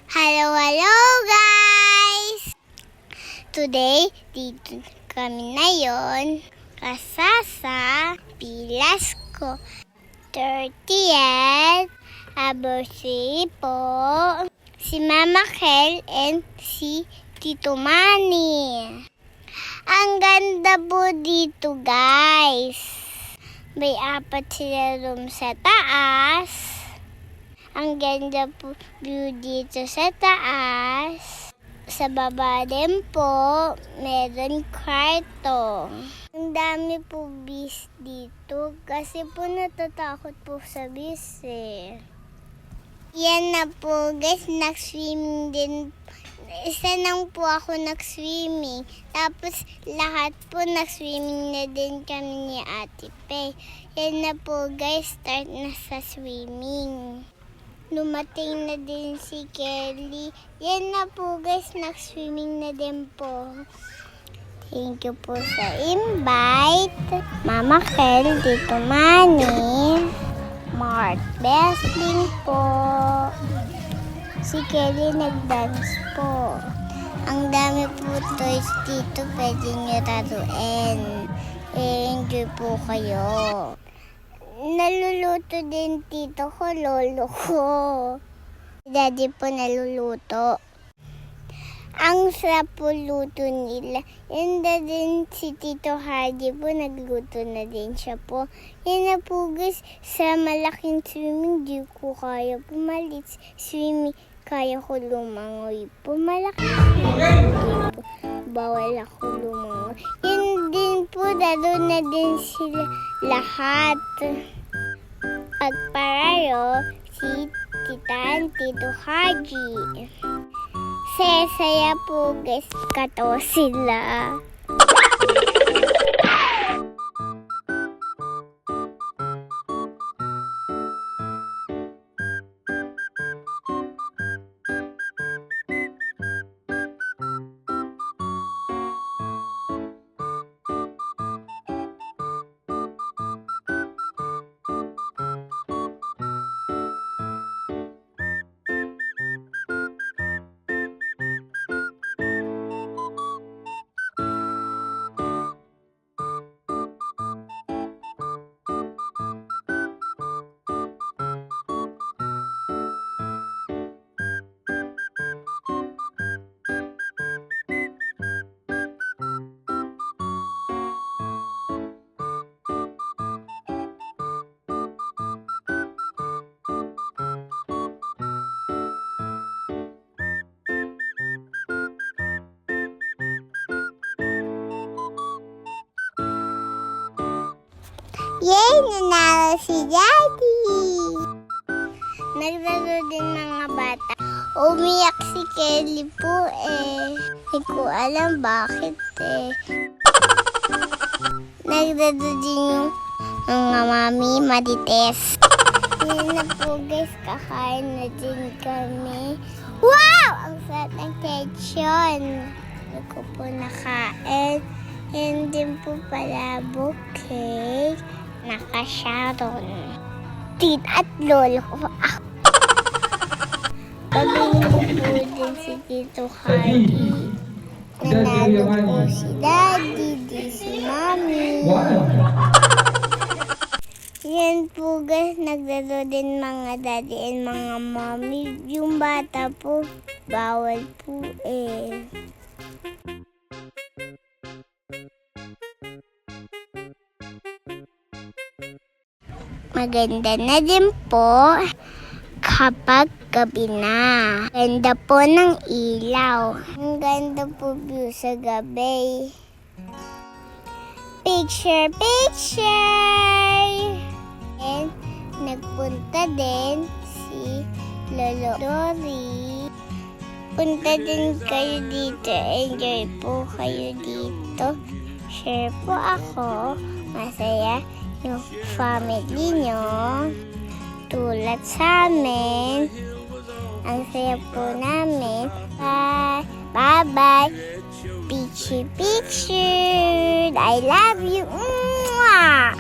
Hello guys! Today, dito kami ngayon kasasa Pilas ko. 30th anniversary po si Mama Kel and si Tito Manny. Ang ganda po dito guys. May 4 sila room sa taas. Ang ganda po view dito sa taas. Sa baba din po, meron kwarto. Ang dami po bis dito kasi po natatakot po sa bis eh. Yan na po guys, nag-swimming din. Isa lang po ako nag-swimming. Tapos lahat po nag-swimming na din kami ni Ate Pe. Yan na po guys, start na sa swimming. Dumating na din si Kelly. Yan na po guys, nag-swimming na din po. Thank you po sa invite. Mama Kel, Tito Manny, Mart Bestling po. Si Kelly nag-dance po. Ang dami po toys dito, pwede nyo laruin. Enjoy po kayo. Naluluto din tito ko, lolo ko. Daddy po naluluto. Ang sarap po luto nila. Yan na din si Tito Hardy po, nagluto na din siya po. Yan na po guys, sa malaking swimming, di ko kaya pumalit. Swimming, kaya ko lumangoy po. Malaking swimming po, bawal ako lumangoy. Yan din po, lalo na din sila lahat. Pagparayo, si Titan, Tito Haji. Saya po guys, katawa sila. Yay! Nanalo si Daddy! Naglaro din mga bata. Umiyak si Kelly po eh. Hindi ko alam bakit eh. Naglaro din yung mga mami marites. Yan na po guys, kakain na din kami. Wow! Ang sarap ng tension. Hindi ko po nakain. And din po pala bouquet. Naka-Sharon. Tit at lolo ko. Pabili po din si Tito Hardy. Nanalo po si Daddy, di si Mommy. Yan po guys, naglaro din mga Daddy and mga Mommy. Yung bata po, bawal po eh. Maganda na din po kapag gabi na. Ganda po ng ilaw. Ang ganda po view sa gabi. Picture, picture! And nagpunta din si Lolo Dory. Punta din kayo dito. Enjoy po kayo dito. Share po ako. Masaya yung family nyo, tulad sa amin. Ang saya po namin. Bye! Bye-bye! Picture, picture! I love you! Mwah!